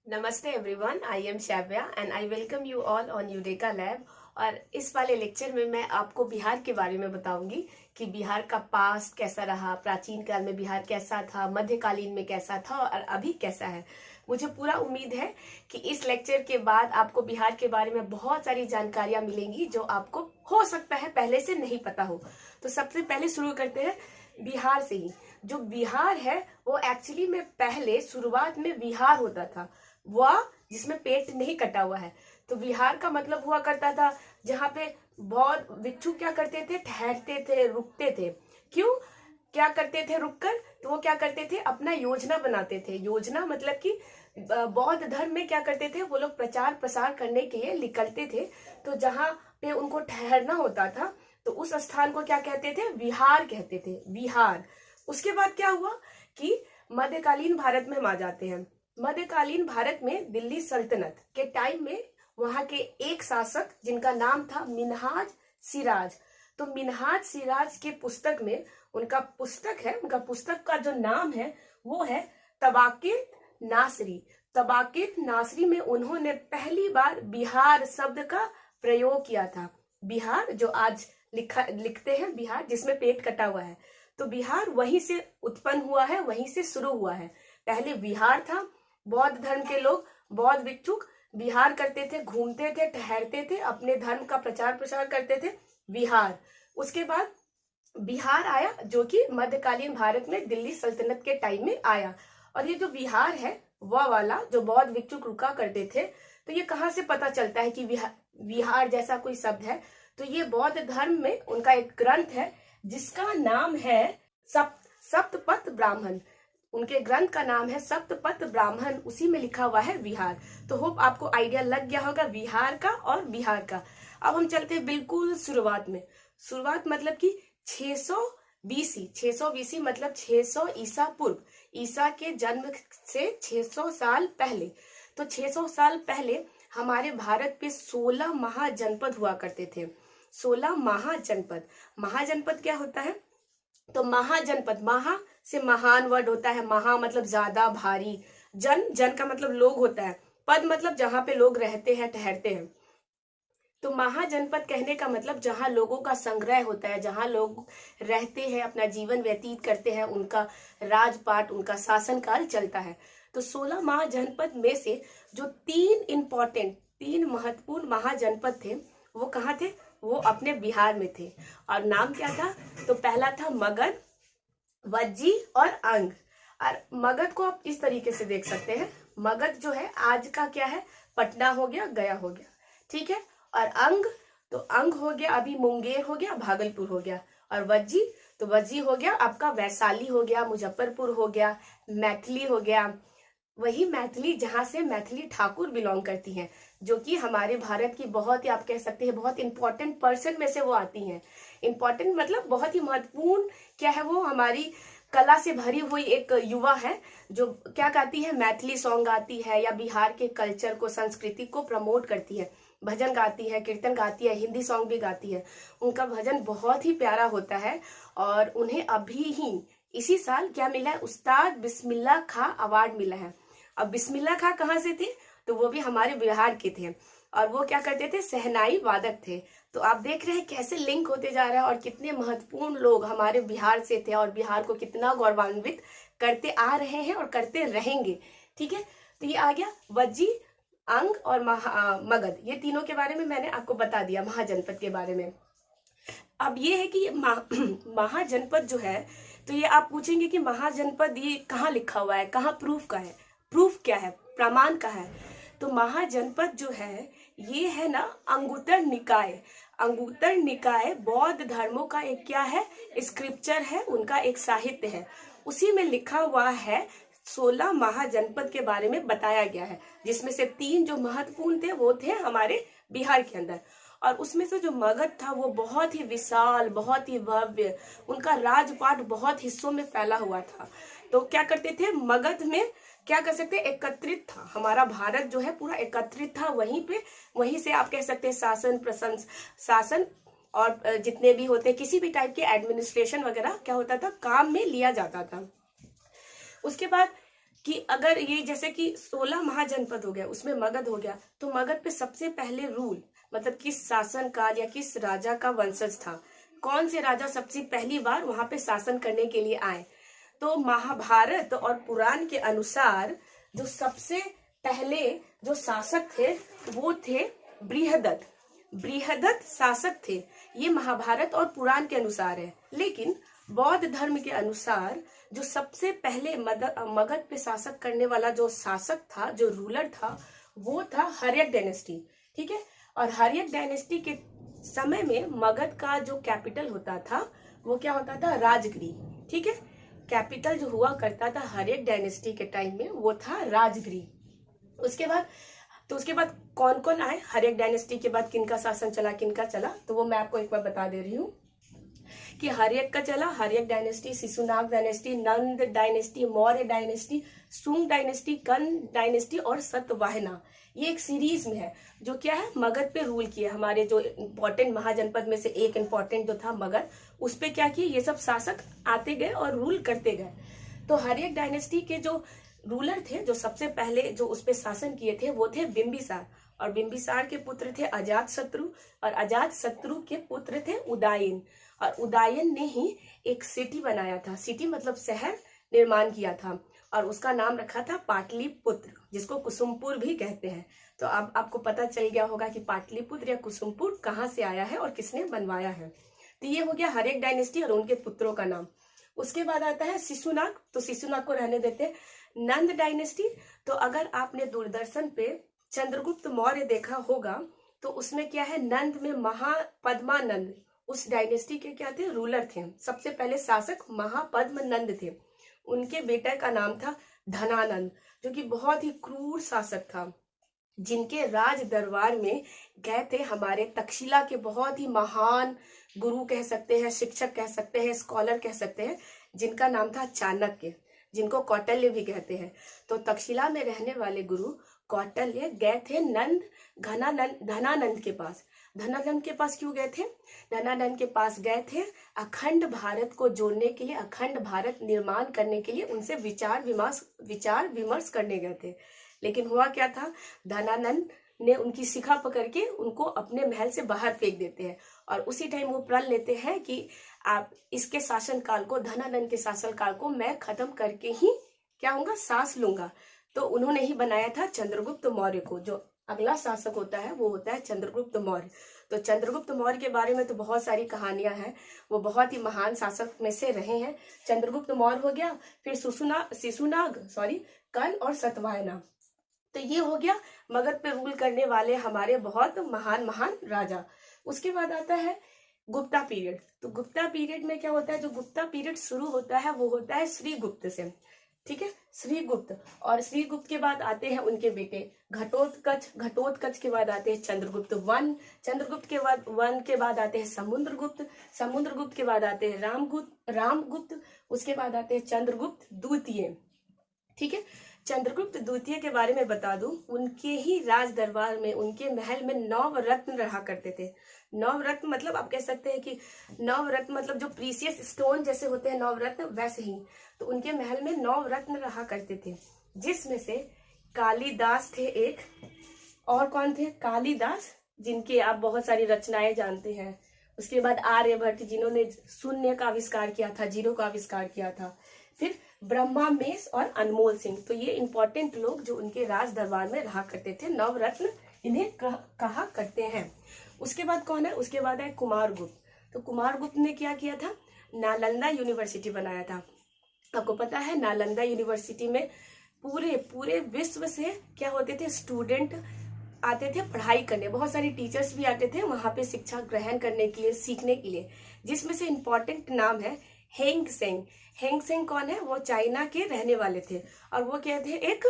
नमस्ते everyone, I am Shravya and I welcome you all on eureka lab. और इस वाले लेक्चर में मैं आपको बिहार के बारे में बताऊंगी कि बिहार का पास्ट कैसा रहा, प्राचीन काल में बिहार कैसा था, मध्यकालीन में कैसा था और अभी कैसा है। मुझे पूरा उम्मीद है कि इस लेक्चर के बाद आपको बिहार के बारे में बहुत सारी जानकारियां मिलेंगी जो आपको हो सकता है पहले से नहीं पता हो। तो सबसे पहले शुरू करते हैं बिहार से ही। जो बिहार है वो एक्चुअली में पहले शुरुआत में विहार होता था, वह जिसमें पेट नहीं कटा हुआ है। तो विहार का मतलब हुआ करता था जहाँ पे बहुत भिक्षु क्या करते थे, ठहरते थे, रुकते थे। क्यों क्या करते थे रुककर? तो वो क्या करते थे, अपना योजना बनाते थे। योजना मतलब कि बौद्ध धर्म में क्या करते थे, वो लोग प्रचार प्रसार करने के लिए निकलते थे। तो जहाँ पे उनको ठहरना होता था तो उस स्थान को क्या कहते थे, विहार कहते थे, विहार। उसके बाद क्या हुआ कि मध्यकालीन भारत में हम आ जाते हैं। मध्यकालीन भारत में दिल्ली सल्तनत के टाइम में वहां के एक शासक जिनका नाम था मिन्हाज सिराज। तो मिन्हाज सिराज के पुस्तक में उनका पुस्तक का जो नाम है वो है तबाकित नासरी। तबाकित नासरी में उन्होंने पहली बार बिहार शब्द का प्रयोग किया था। बिहार जो आज लिखते हैं बिहार, जिसमें पेट कटा हुआ है, तो बिहार वहीं से उत्पन्न हुआ है, वहीं से शुरू हुआ है। पहले बिहार था, बौद्ध धर्म के लोग, बौद्ध भिक्षुक विहार करते थे, घूमते थे, ठहरते थे, अपने धर्म का प्रचार प्रसार करते थे, विहार। उसके बाद बिहार आया जो कि मध्यकालीन भारत में दिल्ली सल्तनत के टाइम में आया। और ये जो बिहार है वह वाला जो बौद्ध भिक्षुक रुका करते थे, तो ये कहाँ से पता चलता है कि विहार जैसा कोई शब्द है? तो ये बौद्ध धर्म में उनका एक ग्रंथ है जिसका नाम है सप्तपथ ब्राह्मण। उनके ग्रंथ का नाम है सप्तपथ ब्राह्मण, उसी में लिखा हुआ है विहार। तो होप आपको आइडिया लग गया होगा विहार का और बिहार का। अब हम चलते हैं बिल्कुल शुरुआत में। शुरुआत मतलब कि 600 बीसी। 600 बीसी मतलब 600 ईसा पूर्व, ईसा के जन्म से 600 साल पहले। तो 600 साल पहले हमारे भारत पे 16 महाजनपद हुआ करते थे। 16 महाजनपद। महाजनपद क्या होता है? तो महाजनपद, महा से महान वर्ड होता है, महा मतलब ज्यादा, भारी। जन का मतलब लोग होता है, पद मतलब जहां पे लोग रहते हैं, ठहरते हैं। तो महाजनपद कहने का मतलब जहां लोगों का संग्रह होता है, जहां लोग रहते हैं, अपना जीवन व्यतीत करते हैं, उनका राजपाट, उनका शासनकाल चलता है। तो 16 महाजनपद में से जो तीन महत्वपूर्ण महाजनपद थे वो कहाँ थे? वो अपने बिहार में थे। और नाम क्या था? तो पहला था मगध, वज्जी और अंग। और मगध को आप इस तरीके से देख सकते हैं, मगध जो है आज का क्या है, पटना हो गया, गया हो गया, ठीक है। और अंग, तो अंग हो गया अभी मुंगेर हो गया, भागलपुर हो गया। और वज्जी, तो वज्जी हो गया आपका वैशाली हो गया, मुजफ्फरपुर हो गया, मैथिली हो गया। वही मैथिली जहां से मैथिली ठाकुर बिलोंग करती हैं, जो कि हमारे भारत की बहुत ही, आप कह सकते हैं बहुत इंपॉर्टेंट पर्सन में से वो आती हैं। इंपॉर्टेंट मतलब बहुत ही महत्वपूर्ण क्या है, वो हमारी कला से भरी हुई एक युवा है जो क्या गाती है, मैथिली सॉन्ग गाती है, या बिहार के कल्चर को, संस्कृति को प्रमोट करती है। भजन गाती है, कीर्तन गाती है, हिंदी सॉन्ग भी गाती है। उनका भजन बहुत ही प्यारा होता है। और उन्हें अभी ही इसी साल क्या मिला है, उस्ताद बिस्मिल्लाह खां अवार्ड मिला है। अब बिस्मिल्लाह खां कहाँ से थे? तो वो भी हमारे बिहार के थे। और वो क्या करते थे, शहनाई वादक थे। तो आप देख रहे हैं कैसे लिंक होते जा रहा है और कितने महत्वपूर्ण लोग हमारे बिहार से थे और बिहार को कितना गौरवान्वित करते आ रहे हैं और करते रहेंगे, ठीक है। तो ये आ गया वज्जी, अंग और मगध। ये तीनों के बारे में मैंने आपको बता दिया, महाजनपद के बारे में। अब ये है कि महाजनपद जो है, तो ये आप पूछेंगे कि महाजनपद ये कहाँ लिखा हुआ है, कहाँ प्रूफ का है? प्रूफ क्या है, प्रमाण का है? तो महाजनपद जो है ये है ना अंगुत्तर निकाय। अंगुत्तर निकाय बौद्ध धर्मों का एक क्या है, स्क्रिप्चर है, उनका एक साहित्य है। उसी में लिखा हुआ है 16 महाजनपद के बारे में बताया गया है, जिसमें से 3 जो महत्वपूर्ण थे वो थे हमारे बिहार के अंदर। और उसमें से जो मगध था वो बहुत ही विशाल, बहुत ही भव्य, उनका राजपाट बहुत हिस्सों में फैला हुआ था। तो क्या करते थे, मगध में क्या कर सकते हैं, एकत्रित था। हमारा भारत जो है पूरा एकत्रित था वहीं पे। वहीं से आप कह सकते हैं शासन और जितने भी होते, किसी भी टाइप के एडमिनिस्ट्रेशन वगैरह क्या होता था, काम में लिया जाता था। उसके बाद कि अगर ये जैसे कि 16 महाजनपद हो गया, उसमें मगध हो गया, तो मगध पे सबसे पहले रूल मतलब किस शासन काल या किस राजा का वंशज था, कौन से राजा सबसे पहली बार वहां पे शासन करने के लिए आए। तो महाभारत और पुराण के अनुसार जो सबसे पहले जो शासक थे वो थे बृहदत्त। बृहदत्त शासक थे, ये महाभारत और पुराण के अनुसार है। लेकिन बौद्ध धर्म के अनुसार जो सबसे पहले मगध पे शासक करने वाला जो शासक था, जो रूलर था, वो था हर्यक डायनेस्टी। ठीक है, और हर्यक डायनेस्टी के समय में मगध का जो कैपिटल होता था वो क्या होता था, राजगृह। ठीक है, कैपिटल जो हुआ करता था हर्यक डायनेस्टी के टाइम में वो था राजगृह। उसके बाद कौन कौन आए हर्यक डायनेस्टी के बाद, किनका शासन चला, किनका चला, तो वो मैं आपको एक बार बता दे रही हूँ कि हर्यक का चला, हर्यक डायनेस्टी, शिशुनाग डायनेस्टी, नंद डायनेस्टी, मौर्य डायनेस्टी, सुंग डायनेस्टी, कर्ण डायनेस्टी और सतवाहना। ये एक सीरीज में है जो क्या है, मगध पे रूल किया। हमारे जो इम्पोर्टेंट महाजनपद में से एक इम्पोर्टेंट जो था मगध, उस पे क्या किए, ये सब शासक आते गए और रूल करते गए। तो हर्यक डायनेस्टी के जो रूलर थे, जो सबसे पहले जो उस पे शासन किए थे, वो थे बिंबिसार। और बिंबिसार के पुत्र थे अजात शत्रु, और अजात शत्रु के पुत्र थे उदयन। और उदयन ने ही एक सिटी बनाया था, सिटी मतलब शहर निर्माण किया था, और उसका नाम रखा था पाटलिपुत्र, जिसको कुसुमपुर भी कहते हैं। तो अब आपको पता चल गया होगा कि पाटलिपुत्र या कुसुमपुर कहाँ से आया है और किसने बनवाया है। तो ये हो गया हर्यक डायनेस्टी और उनके पुत्रों का नाम। उसके बाद आता है शिशुनाग, तो शिशुनाग को रहने देते हैं। नंद डायनेस्टी, तो अगर आपने दूरदर्शन पे चंद्रगुप्त मौर्य देखा होगा तो उसमें क्या है, नंद में महापद्मानंद उस डायनेस्टी के क्या थे, रूलर थे। सबसे पहले शासक महापद्मनंद थे। उनके बेटे का नाम था धनानंद, जो कि बहुत ही क्रूर शासक था, जिनके राज दरबार में गए थे हमारे तक्षशिला के बहुत ही महान गुरु कह सकते हैं, शिक्षक कह सकते हैं, स्कॉलर कह सकते हैं, जिनका नाम था चाणक्य, जिनको कौटिल्य भी कहते हैं। तो तक्षशिला में रहने वाले गुरु कौटिल्य गए थे धनानंद के पास। धनानंद के पास क्यों गए थे, धनानंद के पास गए थे अखंड भारत को जोड़ने के लिए, अखंड भारत निर्माण करने के लिए उनसे विचार विमर्श करने गए थे। लेकिन हुआ क्या था, धनानंद ने उनकी शिखा पकड़ के उनको अपने महल से बाहर फेंक देते हैं, और उसी टाइम वो प्रण लेते हैं कि आप इसके शासन काल को, धनानंद के शासन काल को मैं खत्म करके ही क्या होगा, सांस लूंगा। तो उन्होंने ही बनाया था चंद्रगुप्त मौर्य को। जो अगला शासक होता है वो होता है चंद्रगुप्त मौर्य। तो चंद्रगुप्त मौर्य के बारे में तो बहुत सारी कहानियां हैं, वो बहुत ही महान शासक में से रहे हैं। चंद्रगुप्त मौर्य हो गया, फिर शिशुनाग कर्ण और सतवाहना। तो ये हो गया मगध पे रूल करने वाले हमारे बहुत महान राजा। उसके बाद आता है गुप्ता पीरियड। तो गुप्ता पीरियड में क्या होता है, जो गुप्ता पीरियड शुरू होता है वो होता है श्रीगुप्त से। ठीक है, श्रीगुप्त, और श्रीगुप्त के बाद आते हैं उनके बेटे घटोत्कच के बाद आते हैं चंद्रगुप्त वन, चंद्रगुप्त के बाद वन के बाद आते हैं समुद्रगुप्त के बाद आते हैं रामगुप्त, उसके बाद आते हैं चंद्रगुप्त द्वितीय। ठीक है, चंद्रगुप्त द्वितीय के बारे में बता दूं, उनके ही राज दरबार में, उनके महल में नवरत्न रहा करते थे। नवरत्न मतलब आप कह सकते हैं कि नवरत्न मतलब जो प्रीसियस स्टोन जैसे होते हैं नवरत्न, वैसे ही। तो उनके महल में नवरत्न रहा करते थे, जिसमें से कालिदास थे एक, और कौन थे, कालिदास, जिनके आप बहुत सारी रचनाएं जानते हैं। उसके बाद आर्यभट्ट, जिन्होंने शून्य का आविष्कार किया था, जीरो का आविष्कार किया था। फिर ब्रह्मा मेष और अनमोल सिंह, तो ये इंपॉर्टेंट लोग जो उनके राज दरबार में रहा करते थे, नवरत्न इन्हें कहा करते हैं। उसके बाद कौन है, उसके बाद है कुमारगुप्त। तो कुमारगुप्त ने क्या किया था, नालंदा यूनिवर्सिटी बनाया था। आपको पता है नालंदा यूनिवर्सिटी में पूरे विश्व से क्या होते थे, स्टूडेंट आते थे पढ़ाई करने, बहुत सारे टीचर्स भी आते थे वहां पे शिक्षा ग्रहण करने के लिए, सीखने के लिए, जिसमें से इम्पोर्टेंट नाम है हेंग सेंग। हेंग सेंग कौन है, वो चाइना के रहने वाले थे, और वो क्या थे, एक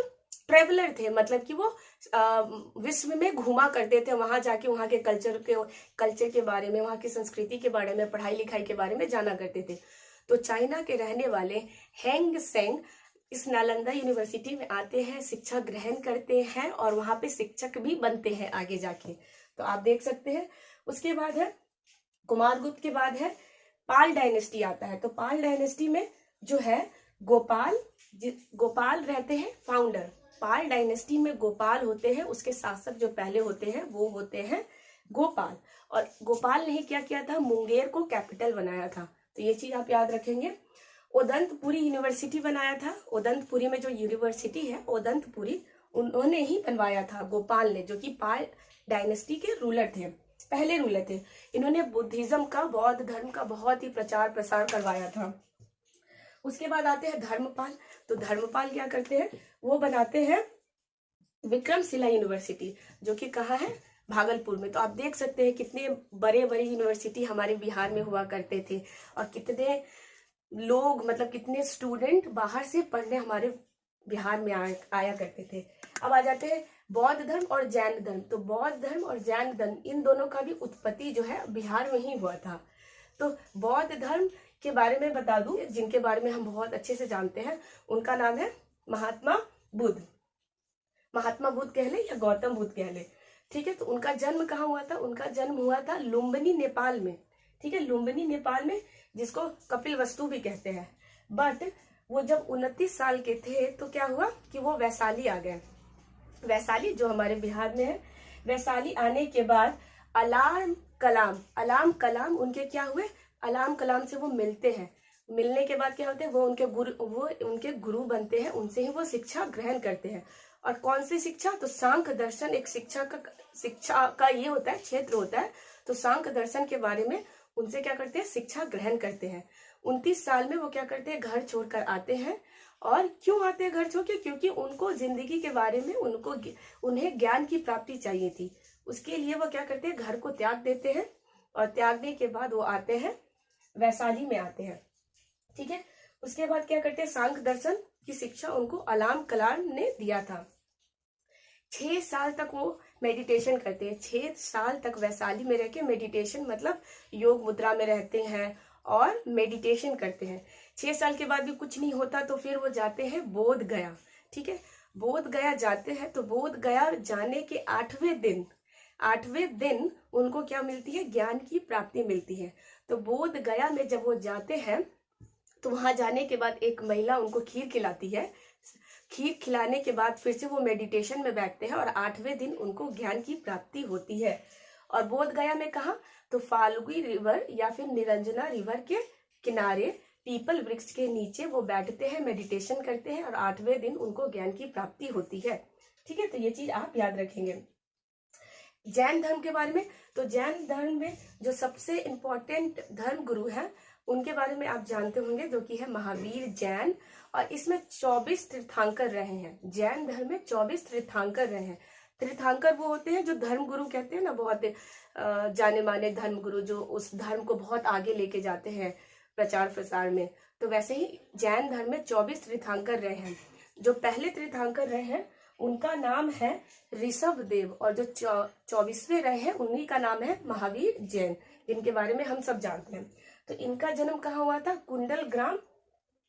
ट्रेवलर थे, मतलब कि वो विश्व में घूमा करते थे, वहां जाके वहां के कल्चर के बारे में, वहां की संस्कृति के बारे में, पढ़ाई लिखाई के बारे में जाना करते थे। तो चाइना के रहने वाले हेंग सेंग इस नालंदा यूनिवर्सिटी में आते हैं, शिक्षा ग्रहण करते हैं, और वहां पे शिक्षक भी बनते हैं आगे जाके। तो आप देख सकते हैं। उसके बाद है कुमारगुप्त के बाद है पाल डायनेस्टी आता है। तो पाल डायनेस्टी में जो है गोपाल गोपाल रहते हैं फाउंडर। पाल डायनेस्टी में गोपाल होते हैं, उसके शासक जो पहले होते हैं वो होते हैं गोपाल। और गोपाल ने क्या किया था, मुंगेर को कैपिटल बनाया था। तो ये चीज आप याद रखेंगे। ओदंतपुरी यूनिवर्सिटी बनाया था। ओदंतपुरी में जो यूनिवर्सिटी है ओदंतपुरी, उन्होंने ही बनवाया था गोपाल ने, जो कि पाल डायनेस्टी के रूलर थे, पहले रूलर थे। इन्होंने बुद्धिज्म का, बौद्ध धर्म का बहुत ही प्रचार प्रसार करवाया था। उसके बाद आते हैं धर्मपाल। तो धर्मपाल क्या करते हैं, वो बनाते हैं विक्रमशिला यूनिवर्सिटी, जो कि कहाँ है, भागलपुर में। तो आप देख सकते हैं कितने बड़े बड़े यूनिवर्सिटी हमारे बिहार में हुआ करते थे, और कितने लोग, मतलब कितने स्टूडेंट बाहर से पढ़ने हमारे बिहार में आया करते थे। अब आ जाते हैं बौद्ध धर्म और जैन धर्म। तो बौद्ध धर्म और जैन धर्म, इन दोनों का भी उत्पत्ति जो है बिहार में ही हुआ था। तो बौद्ध धर्म के बारे में बता दूं, जिनके बारे में हम बहुत अच्छे से जानते हैं, उनका नाम है महात्मा बुद्ध। महात्मा बुद्ध कह ले या गौतम बुद्ध कह ले, ठीक है। तो उनका जन्म कहाँ हुआ था, उनका जन्म हुआ था लुम्बिनी नेपाल में, ठीक है, लुम्बिनी नेपाल में, जिसको कपिलवस्तु भी कहते हैं। बट वो जब 29 साल के थे तो क्या हुआ कि वो वैशाली आ गए। वैशाली जो हमारे बिहार में है, वैशाली आने के बाद अलाम कलाम उनके क्या हुए, अलाम कलाम से वो मिलते हैं। मिलने के बाद क्या होते हैं, वो उनके गुरु बनते हैं, उनसे ही वो शिक्षा ग्रहण करते हैं। और कौन सी शिक्षा, तो सांख्य दर्शन एक शिक्षा का ये होता है, क्षेत्र होता है। तो सांख्य दर्शन के बारे में उनसे क्या करते हैं, शिक्षा ग्रहण करते हैं। 29 साल में वो क्या करते हैं, घर छोड़कर आते हैं। और क्यों आते हैं घर छोड़ के, क्योंकि उनको जिंदगी के बारे में उन्हें ज्ञान की प्राप्ति चाहिए थी। उसके लिए वो क्या करते हैं, घर को त्याग देते हैं। और त्यागने के बाद वो आते हैं वैशाली में आते हैं, ठीक है। उसके बाद क्या करते हैं, सांख्य दर्शन की शिक्षा उनको अलाम कलाम ने दिया था। 6 साल तक वो मेडिटेशन करते हैं। 6 साल तक वैशाली में रह के मेडिटेशन, मतलब योग मुद्रा में रहते हैं और मेडिटेशन करते हैं। 6 साल के बाद भी कुछ नहीं होता तो फिर वो जाते हैं बोध गया, ठीक है। बोध गया जाते हैं। तो बोध गया जाने के 8वें दिन उनको क्या मिलती है, ज्ञान की प्राप्ति मिलती है। तो बोध गया में जब वो जाते हैं तो वहां जाने के बाद एक महिला उनको खीर खिलाती है। खीर खिलाने के बाद फिर से वो मेडिटेशन में बैठते हैं और 8वें दिन उनको ज्ञान की प्राप्ति होती है। और बोध गया में कहा, तो फाल्गुनी रिवर या फिर निरंजना रिवर के किनारे पीपल वृक्ष के नीचे वो बैठते हैं, मेडिटेशन करते हैं और 8वें दिन उनको ज्ञान की प्राप्ति होती है, ठीक है। तो ये चीज आप याद रखेंगे। जैन धर्म के बारे में, तो जैन धर्म में जो सबसे इम्पोर्टेंट धर्म गुरु है उनके बारे में आप जानते होंगे, जो कि है महावीर जैन। और इसमें 24 तीर्थंकर रहे हैं। जैन धर्म में 24 तीर्थंकर रहे हैं। तीर्थंकर वो होते हैं जो धर्म गुरु कहते हैं ना, बहुत जाने माने धर्म गुरु, जो उस धर्म को बहुत आगे लेके जाते हैं प्रचार प्रसार में। तो वैसे ही जैन धर्म में 24 तीर्थंकर रहे हैं। जो पहले तीर्थंकर रहे हैं उनका नाम है ऋषभ देव, और जो 24वें रहे हैं उन्हीं का नाम है महावीर जैन, जिनके बारे में हम सब जानते हैं। तो इनका जन्म कहाँ हुआ था, कुंडल ग्राम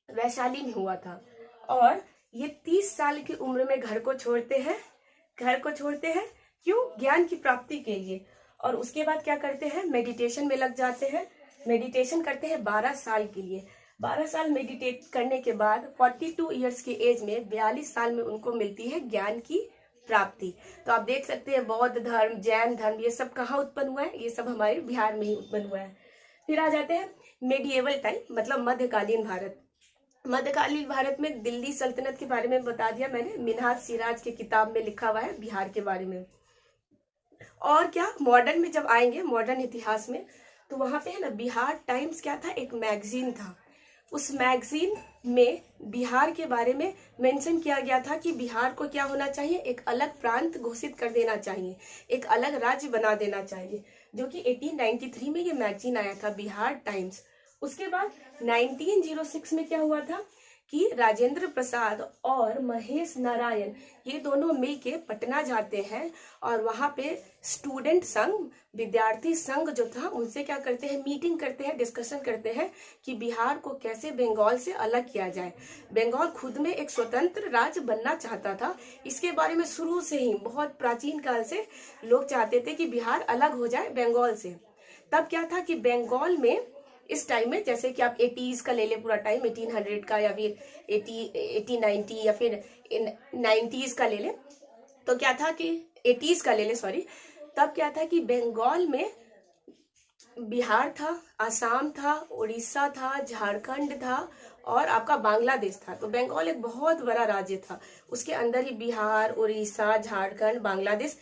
वैशाली में हुआ था। और ये 30 साल की उम्र में घर को छोड़ते हैं। क्यों, ज्ञान की प्राप्ति के लिए। और उसके बाद क्या करते हैं, मेडिटेशन में लग जाते हैं। मेडिटेशन करते हैं 12 साल के लिए। 12 साल मेडिटेट करने के बाद 42 ईयर्स की एज में, 42 साल में उनको मिलती है ज्ञान की प्राप्ति। तो आप देख सकते हैं बौद्ध धर्म, जैन धर्म, ये सब कहाँ उत्पन्न हुआ है, ये सब हमारे बिहार में ही उत्पन्न हुआ है। फिर आ जाते हैं मेडिएवल टाइम, मतलब मध्यकालीन भारत। मध्यकालीन भारत में दिल्ली सल्तनत के बारे में बता दिया मैंने, मिन्हाज सिराज की किताब में लिखा हुआ है बिहार के बारे में। और क्या, मॉडर्न में जब आएंगे, मॉडर्न इतिहास में, तो वहां पे है ना बिहार टाइम्स क्या था, एक मैगजीन था। उस मैगजीन में बिहार के बारे में मेंशन किया गया था कि बिहार को क्या होना चाहिए, एक अलग प्रांत घोषित कर देना चाहिए, एक अलग राज्य बना देना चाहिए, जो कि 1893 में ये मैगजीन आया था, बिहार टाइम्स। उसके बाद 1906 में क्या हुआ था कि राजेंद्र प्रसाद और महेश नारायण ये दोनों मिलके पटना जाते हैं और वहां पे स्टूडेंट संघ, विद्यार्थी संघ जो था, उनसे क्या करते हैं, मीटिंग करते हैं, डिस्कशन करते हैं कि बिहार को कैसे बंगाल से अलग किया जाए। बंगाल खुद में एक स्वतंत्र राज्य बनना चाहता था। इसके बारे में शुरू से ही, बहुत प्राचीन काल से लोग चाहते थे कि बिहार अलग हो जाए बंगाल से। तब क्या था कि बंगाल में इस टाइम में, जैसे कि आप 80s का ले ले पूरा टाइम, 1800 का या फिर 1890 या फिर 90s का ले ले, तो क्या था कि 80s का ले ले सॉरी, तब क्या था कि बंगाल में बिहार था, असम था, उड़ीसा था, झारखंड था और आपका बांग्लादेश था। तो बंगाल एक बहुत बड़ा राज्य था, उसके अंदर ही बिहार, उड़ीसा, झारखंड, बांग्लादेश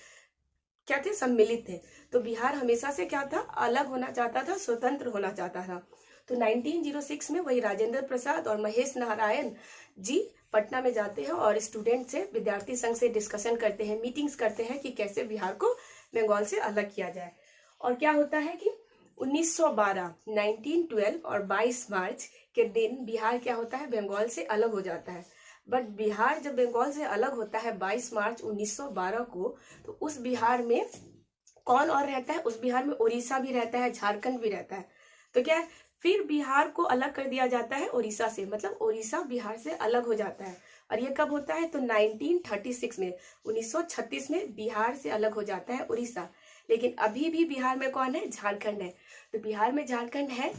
क्या थे, सम्मिलित थे। तो बिहार हमेशा से क्या था, अलग होना चाहता था, स्वतंत्र होना चाहता था। तो 1906 में वही राजेंद्र प्रसाद और महेश नारायण जी पटना में जाते हैं और स्टूडेंट से, विद्यार्थी संघ से डिस्कशन करते हैं, मीटिंग्स करते हैं कि कैसे बिहार को बंगाल से अलग किया जाए। और क्या होता है कि 1912, 1912 और 22 मार्च के दिन बिहार क्या होता है, बंगाल से अलग हो जाता है। बट बिहार जब बंगाल से अलग होता है 22 मार्च 1912 को, तो उस बिहार में कौन और रहता है, उस बिहार में उड़ीसा भी रहता है, झारखंड भी रहता है। तो क्या है, फिर बिहार को अलग कर दिया जाता है उड़ीसा से, मतलब उड़ीसा बिहार से अलग हो जाता है। और ये कब होता है, तो 1936 में, 1936 में बिहार से अलग हो जाता है उड़ीसा। लेकिन अभी भी बिहार में कौन है, झारखंड है। तो बिहार में झारखंड है।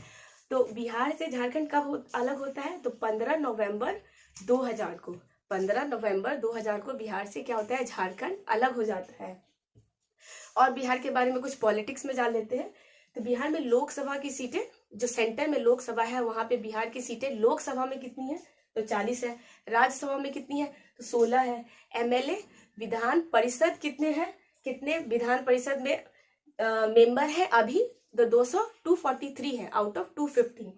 तो बिहार से झारखंड कब अलग होता है, तो 15 नवंबर 2000 को, 15 नवंबर 2000 को बिहार से क्या होता है, झारखंड अलग हो जाता है। और बिहार के बारे में कुछ पॉलिटिक्स में जान लेते हैं। तो बिहार में लोकसभा की सीटें, जो सेंटर में लोकसभा है वहां पे बिहार की सीटें लोकसभा में कितनी है, तो 40 है। राज्यसभा में कितनी है, तो 16 है। एमएलए, विधान परिषद कितने हैं, कितने विधान परिषद में मेंबर है अभी, तो 243 है आउट ऑफ 250।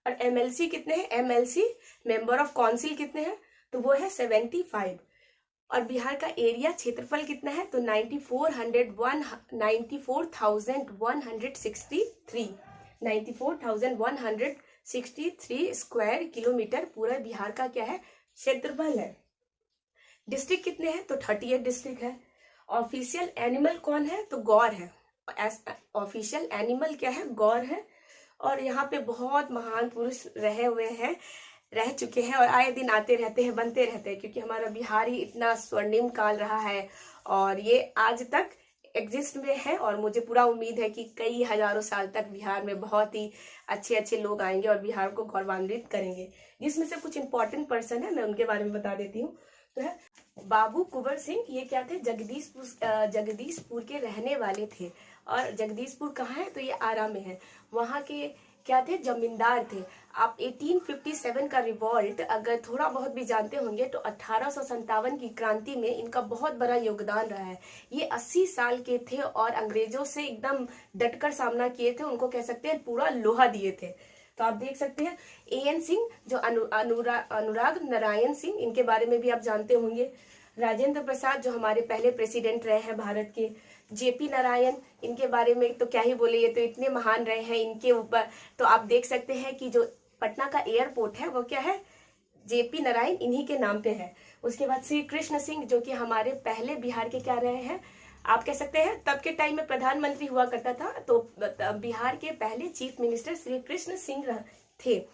और एमएलसी कितने हैं, एमएलसी मेंबर ऑफ काउंसिल कितने हैं, तो वो है 75। और बिहार का एरिया, क्षेत्रफल कितना है, तो 94,163 स्क्वायर किलोमीटर पूरा बिहार का क्या है, क्षेत्रफल है। डिस्ट्रिक्ट कितने हैं, तो 38 डिस्ट्रिक्ट है। ऑफिशियल एनिमल कौन है, तो गौर है। ऑफिशियल एनिमल क्या है, गौर है। और यहाँ पे बहुत महान पुरुष रह चुके हैं और आए दिन आते रहते हैं, बनते रहते हैं, क्योंकि हमारा बिहार ही इतना स्वर्णिम काल रहा है और ये आज तक एग्जिस्ट में है। और मुझे पूरा उम्मीद है कि कई हजारों साल तक बिहार में बहुत ही अच्छे अच्छे लोग आएंगे और बिहार को गौरवान्वित करेंगे। जिसमें से कुछ इंपॉर्टेंट पर्सन है, मैं उनके बारे में बता देती हूँ। तो है बाबू कुंवर सिंह, ये क्या थे, जगदीशपुर के रहने वाले थे। और जगदीशपुर कहाँ है, तो ये आरा में है। वहाँ के क्या थे, जमींदार थे। आप 1857 का रिवॉल्ट अगर थोड़ा बहुत भी जानते होंगे, तो 1857 की क्रांति में इनका बहुत बड़ा योगदान रहा है। ये 80 साल के थे और अंग्रेजों से एकदम डटकर सामना किए थे, उनको कह सकते हैं पूरा लोहा दिए थे। तो आप देख सकते हैं एएन सिंह, जो अनुराग नारायण सिंह, इनके बारे में भी आप जानते होंगे। राजेंद्र प्रसाद, जो हमारे पहले प्रेसिडेंट रहे हैं भारत के। जेपी नारायण, इनके बारे में तो क्या ही बोले, ये तो इतने महान रहे हैं, इनके ऊपर तो आप देख सकते हैं कि जो पटना का एयरपोर्ट है वो क्या है, जेपी नारायण इन्हीं के नाम पे है। उसके बाद श्री कृष्ण सिंह, जो कि हमारे पहले बिहार के क्या रहे हैं, आप कह सकते हैं तब के टाइम में प्रधानमंत्री हुआ करता था। तो बिहार के पहले चीफ मिनिस्टर श्री कृष्ण सिंह थे।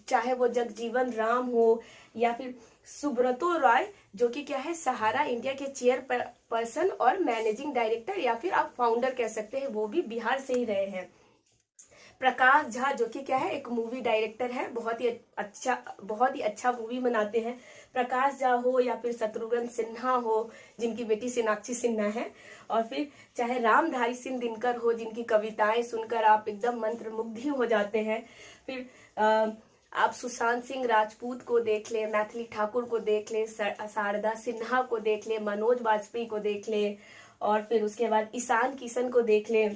चाहे वो जगजीवन राम हो या फिर सुब्रतो रॉय, जो कि क्या है, सहारा इंडिया के चेयर पर्सन और मैनेजिंग डायरेक्टर या फिर आप फाउंडर कह सकते हैं, वो भी बिहार से ही रहे हैं। प्रकाश झा, जो कि क्या है, एक मूवी डायरेक्टर है, बहुत ही अच्छा मूवी बनाते हैं। प्रकाश झा हो या फिर शत्रुघ्न सिन्हा हो, जिनकी बेटी सोनाक्षी सिन्हा है। और फिर चाहे रामधारी सिंह दिनकर हो, जिनकी कविताएं सुनकर आप एकदम मंत्रमुग्ध हो जाते हैं। फिर आप सुशांत सिंह राजपूत को देख ले, मैथिली ठाकुर को देख ले, शारदा सिन्हा को देख ले, मनोज वाजपेयी को देख ले, और फिर उसके बाद ईशान किशन को देख ले।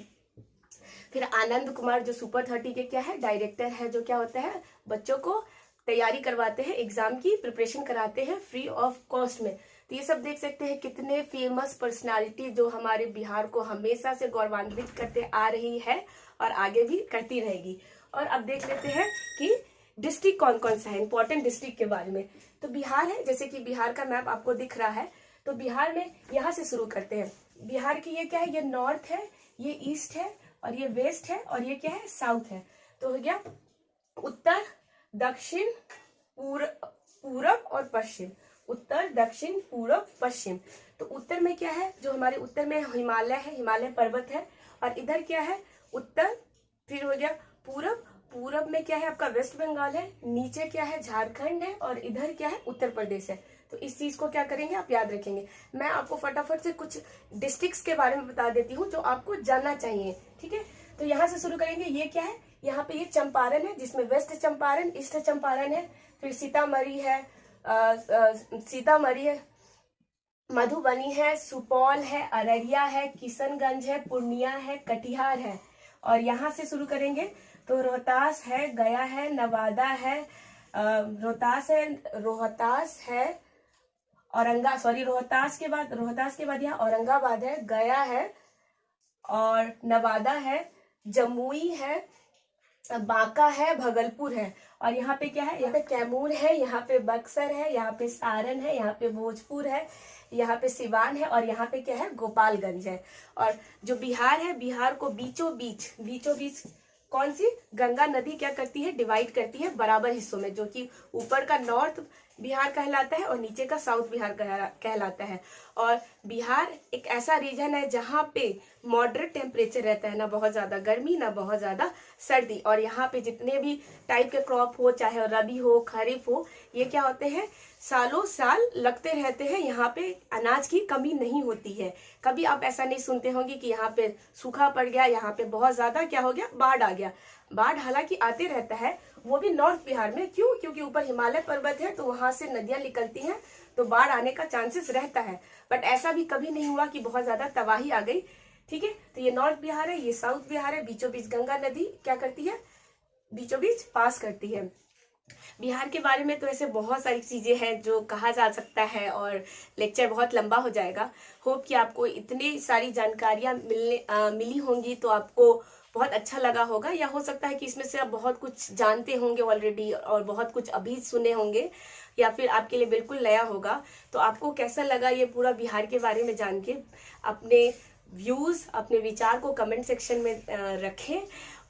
फिर आनंद कुमार, जो सुपर 30 के क्या है, डायरेक्टर है, जो क्या होता है, बच्चों को तैयारी करवाते हैं, एग्जाम की प्रिपरेशन कराते हैं फ्री ऑफ कॉस्ट में। तो ये सब देख सकते हैं कितने फेमस पर्सनालिटी जो हमारे बिहार को हमेशा से गौरवान्वित करते आ रही है और आगे भी करती रहेगी। और अब देख लेते हैं कि डिस्ट्रिक्ट कौन कौन सा है, इंपॉर्टेंट डिस्ट्रिक्ट के बारे में। तो बिहार है, जैसे कि बिहार का मैप आपको दिख रहा है। तो बिहार में यहाँ से शुरू करते हैं। बिहार की ये क्या है, ये नॉर्थ है, ये ईस्ट है, और ये वेस्ट है, और ये क्या है, साउथ है। तो हो गया उत्तर, दक्षिण, पूरब और पश्चिम। उत्तर, दक्षिण, पूरब, पश्चिम। तो उत्तर में क्या है, जो हमारे उत्तर में हिमालय है, हिमालय पर्वत है। और इधर क्या है, उत्तर, फिर हो गया पूरब, पूरब में क्या है आपका वेस्ट बंगाल है, नीचे क्या है झारखंड है, और इधर क्या है उत्तर प्रदेश है। तो इस चीज को क्या करेंगे आप याद रखेंगे। मैं आपको फटाफट से कुछ डिस्ट्रिक्ट्स के बारे में बता देती हूँ जो आपको जानना चाहिए, ठीक है। तो यहाँ से शुरू करेंगे। ये क्या है, यहाँ पे ये चंपारण है, जिसमें वेस्ट चंपारण, ईस्ट चंपारण है, फिर सीतामढ़ी है, मधुबनी है, सुपौल है, अररिया है, किशनगंज है, पूर्णिया है, कटिहार है। और यहाँ से शुरू करेंगे तो रोहतास है, गया है, नवादा है, रोहतास है, रोहतास के बाद यहाँ औरंगाबाद है, गया है और नवादा है, जमुई है, बांका है, भगलपुर है। और यहाँ पे क्या है, यहाँ पे कैमूर है, यहाँ पे बक्सर है, यहाँ पे सारण है, यहाँ पे भोजपुर है, यहाँ पे सिवान है, और यहाँ पे क्या है गोपालगंज है। और जो बिहार है, बिहार को बीचों बीच कौन सी गंगा नदी क्या करती है, डिवाइड करती है बराबर हिस्सों में, जो कि ऊपर का नॉर्थ बिहार कहलाता है और नीचे का साउथ बिहार कहलाता है। और बिहार एक ऐसा रीजन है जहाँ पे मॉडरेट टेम्परेचर रहता है, ना बहुत ज्यादा गर्मी ना बहुत ज्यादा सर्दी। और यहाँ पे जितने भी टाइप के क्रॉप हो, चाहे रबी हो खरीफ हो, ये क्या होते हैं, सालों साल लगते रहते हैं। यहाँ पे अनाज की कमी नहीं होती है। कभी आप ऐसा नहीं सुनते होंगे कि यहाँ पे सूखा पड़ गया, यहाँ पे बहुत ज्यादा क्या हो गया, बाढ़ आ गया। बाढ़ हालांकि आते रहता है, वो भी नॉर्थ बिहार में। क्यों? क्योंकि ऊपर हिमालय पर्वत है, तो वहां से नदियां निकलती हैं, तो बाढ़ आने का चांसेस रहता है। बट ऐसा भी कभी नहीं हुआ कि बहुत ज्यादा तबाही आ गई, ठीक है। तो ये नॉर्थ बिहार है, ये साउथ बिहार है। बीचों बीच गंगा नदी क्या करती है, बीचों बीच पास करती है। बिहार के बारे में तो ऐसे बहुत सारी चीजें हैं जो कहा जा सकता है, और लेक्चर बहुत लंबा हो जाएगा। होप कि आपको इतनी सारी जानकारियां मिली होंगी, तो आपको बहुत अच्छा लगा होगा। या हो सकता है कि इसमें से आप बहुत कुछ जानते होंगे ऑलरेडी, और बहुत कुछ अभी सुने होंगे, या फिर आपके लिए बिल्कुल नया होगा। तो आपको कैसा लगा ये पूरा बिहार के बारे में जान के? अपने व्यूज, अपने विचार को कमेंट सेक्शन में रखें।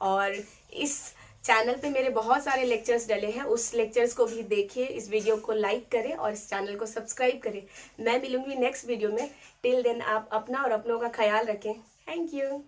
और इस चैनल पे मेरे बहुत सारे लेक्चर्स डले हैं, उस लेक्चर्स को भी देखिए, इस वीडियो को लाइक करें और इस चैनल को सब्सक्राइब करें। मैं मिलूंगी नेक्स्ट वीडियो में। टिल देन आप अपना और अपनों का ख्याल रखें। Thank you.